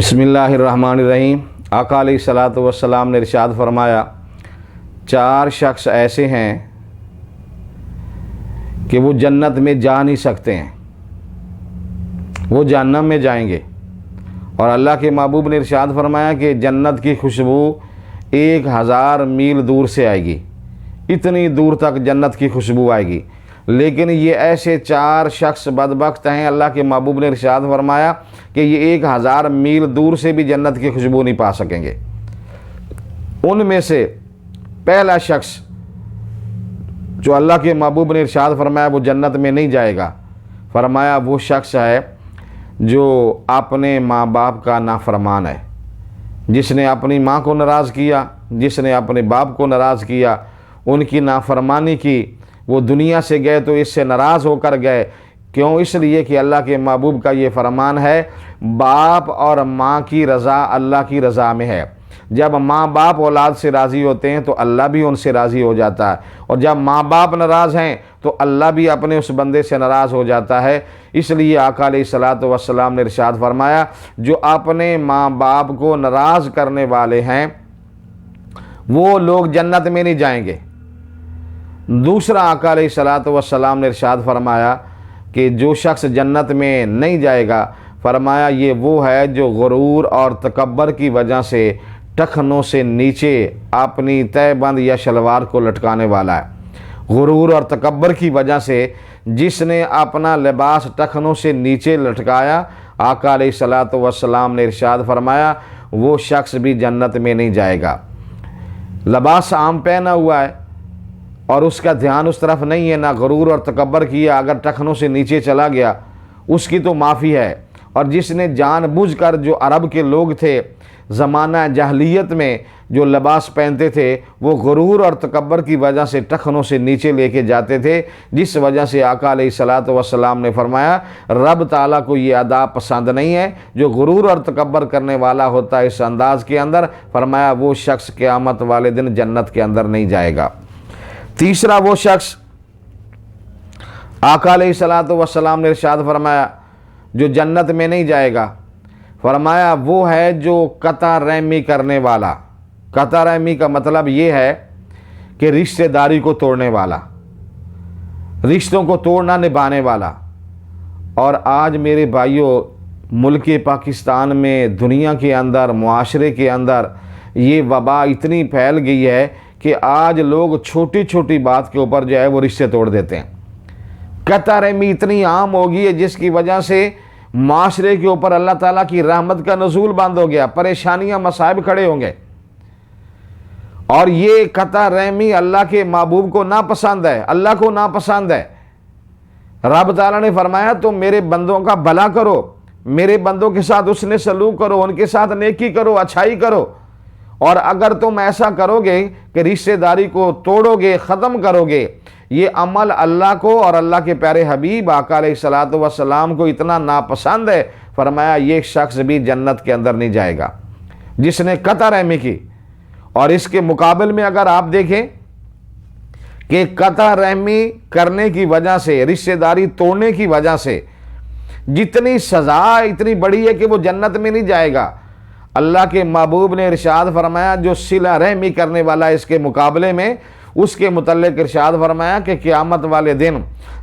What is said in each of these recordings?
بسم اللہ الرحمن الرحیم۔ آقا علیہ الصلاۃ والسلام نے ارشاد فرمایا، 4 شخص ایسے ہیں کہ وہ جنت میں جا نہیں سکتے ہیں، وہ جہنم میں جائیں گے۔ اور اللہ کے محبوب نے ارشاد فرمایا کہ جنت کی خوشبو 1000 میل دور سے آئے گی، اتنی دور تک جنت کی خوشبو آئے گی۔ لیکن یہ ایسے 4 شخص بدبخت ہیں، اللہ کے محبوب نے ارشاد فرمایا کہ یہ 1000 میل دور سے بھی جنت کی خوشبو نہیں پا سکیں گے۔ ان میں سے پہلا شخص جو اللہ کے محبوب نے ارشاد فرمایا وہ جنت میں نہیں جائے گا، فرمایا وہ شخص ہے جو اپنے ماں باپ کا نافرمان ہے، جس نے اپنی ماں کو ناراض کیا، جس نے اپنے باپ کو ناراض کیا، ان کی نافرمانی کی، وہ دنیا سے گئے تو اس سے ناراض ہو کر گئے۔ کیوں؟ اس لیے کہ اللہ کے محبوب کا یہ فرمان ہے، باپ اور ماں کی رضا اللہ کی رضا میں ہے۔ جب ماں باپ اولاد سے راضی ہوتے ہیں تو اللہ بھی ان سے راضی ہو جاتا ہے، اور جب ماں باپ ناراض ہیں تو اللہ بھی اپنے اس بندے سے ناراض ہو جاتا ہے۔ اس لیے آقا علیہ الصلاۃ والسلام نے ارشاد فرمایا، جو اپنے ماں باپ کو ناراض کرنے والے ہیں وہ لوگ جنت میں نہیں جائیں گے۔ دوسرا آقا علیہ الصلاۃ والسلام نے ارشاد فرمایا کہ جو شخص جنت میں نہیں جائے گا، فرمایا یہ وہ ہے جو غرور اور تکبر کی وجہ سے ٹخنوں سے نیچے اپنی تہ بند یا شلوار کو لٹکانے والا ہے۔ غرور اور تکبر کی وجہ سے جس نے اپنا لباس ٹخنوں سے نیچے لٹکایا، آقا علیہ الصلاۃ والسلام نے ارشاد فرمایا وہ شخص بھی جنت میں نہیں جائے گا۔ لباس عام پہنا ہوا ہے اور اس کا دھیان اس طرف نہیں ہے، نہ غرور اور تکبر کیا، اگر ٹخنوں سے نیچے چلا گیا اس کی تو معافی ہے۔ اور جس نے جان بوجھ کر، جو عرب کے لوگ تھے زمانہ جاہلیت میں جو لباس پہنتے تھے، وہ غرور اور تکبر کی وجہ سے ٹخنوں سے نیچے لے کے جاتے تھے، جس وجہ سے آقا علیہ الصلاۃ والسلام نے فرمایا رب تعالیٰ کو یہ ادا پسند نہیں ہے۔ جو غرور اور تکبر کرنے والا ہوتا ہے اس انداز کے اندر، فرمایا وہ شخص قیامت والے دن جنت کے اندر نہیں جائے گا۔ تیسرا وہ شخص آقا علیہ الصلاۃ والسلام نے ارشاد فرمایا جو جنت میں نہیں جائے گا، فرمایا وہ ہے جو قطع رحمی کرنے والا۔ قطع رحمی کا مطلب یہ ہے کہ رشتہ داری کو توڑنے والا، رشتوں کو توڑنا نبھانے والا۔ اور آج میرے بھائیوں، ملک پاکستان میں، دنیا کے اندر، معاشرے کے اندر یہ وبا اتنی پھیل گئی ہے کہ آج لوگ چھوٹی چھوٹی بات کے اوپر جو ہے وہ رشتے توڑ دیتے ہیں۔ قطع رحمی اتنی عام ہو گئی ہے جس کی وجہ سے معاشرے کے اوپر اللہ تعالیٰ کی رحمت کا نزول بند ہو گیا، پریشانیاں، مصائب کھڑے ہوں گے۔ اور یہ قطع رحمی اللہ کے محبوب کو ناپسند ہے، اللہ کو ناپسند ہے۔ رب تعالیٰ نے فرمایا تم میرے بندوں کا بھلا کرو، میرے بندوں کے ساتھ حسن سلوک کرو، ان کے ساتھ نیکی کرو، اچھائی کرو۔ اور اگر تم ایسا کرو گے کہ رشتہ داری کو توڑو گے، ختم کرو گے، یہ عمل اللہ کو اور اللہ کے پیارے حبیب آقا علیہ الصلاۃ والسلام کو اتنا ناپسند ہے، فرمایا یہ شخص بھی جنت کے اندر نہیں جائے گا جس نے قطع رحمی کی۔ اور اس کے مقابل میں اگر آپ دیکھیں کہ قطع رحمی کرنے کی وجہ سے، رشتہ داری توڑنے کی وجہ سے جتنی سزا اتنی بڑی ہے کہ وہ جنت میں نہیں جائے گا، اللہ کے محبوب نے ارشاد فرمایا جو صلہ رحمی کرنے والا اس کے مقابلے میں، اس کے متعلق ارشاد فرمایا کہ قیامت والے دن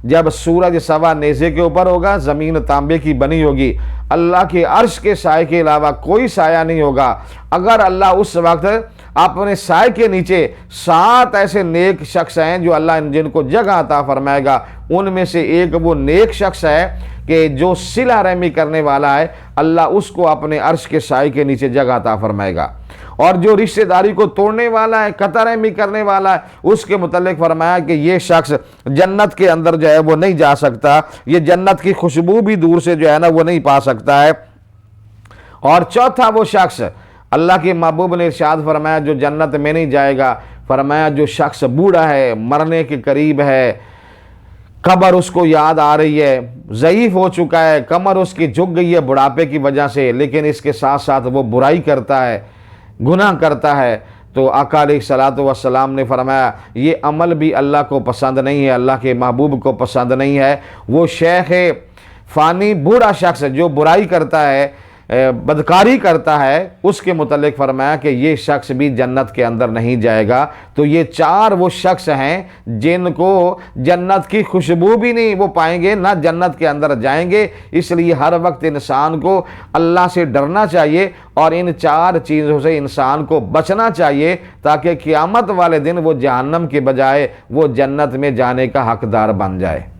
جب سورج سوا نیزے کے اوپر ہوگا، زمین تانبے کی بنی ہوگی، اللہ کے عرش کے سائے کے علاوہ کوئی سایہ نہیں ہوگا، اگر اللہ اس وقت اپنے سائے کے نیچے 7 ایسے نیک شخص ہیں جو اللہ جن کو جگہ عطا فرمائے گا، ان میں سے ایک وہ نیک شخص ہے کہ جو صلہ رحمی کرنے والا ہے، اللہ اس کو اپنے عرش کے سائے کے نیچے جگہ عطا فرمائے گا۔ اور جو رشتہ داری کو توڑنے والا ہے، قطع رحمی کرنے والا ہے، اس کے متعلق فرمایا کہ یہ شخص جنت کے اندر جو ہے وہ نہیں جا سکتا، یہ جنت کی خوشبو بھی دور سے جو ہے نا وہ نہیں پا سکتا ہے۔ اور چوتھا وہ شخص اللہ کے محبوب نے ارشاد فرمایا جو جنت میں نہیں جائے گا، فرمایا جو شخص بوڑھا ہے، مرنے کے قریب ہے، قبر اس کو یاد آ رہی ہے، ضعیف ہو چکا ہے، کمر اس کی جھک گئی ہے بڑھاپے کی وجہ سے، لیکن اس کے ساتھ ساتھ وہ برائی کرتا ہے، گناہ کرتا ہے، تو آقا علیہ الصلاۃ والسلام نے فرمایا یہ عمل بھی اللہ کو پسند نہیں ہے، اللہ کے محبوب کو پسند نہیں ہے۔ وہ شیخ فانی بوڑھا شخص جو برائی کرتا ہے، بدکاری کرتا ہے اس کے متعلق فرمایا کہ یہ شخص بھی جنت کے اندر نہیں جائے گا۔ تو یہ چار وہ شخص ہیں جن کو جنت کی خوشبو بھی نہیں وہ پائیں گے، نہ جنت کے اندر جائیں گے۔ اس لیے ہر وقت انسان کو اللہ سے ڈرنا چاہیے اور ان چار چیزوں سے انسان کو بچنا چاہیے، تاکہ قیامت والے دن وہ جہنم کے بجائے وہ جنت میں جانے کا حقدار بن جائے۔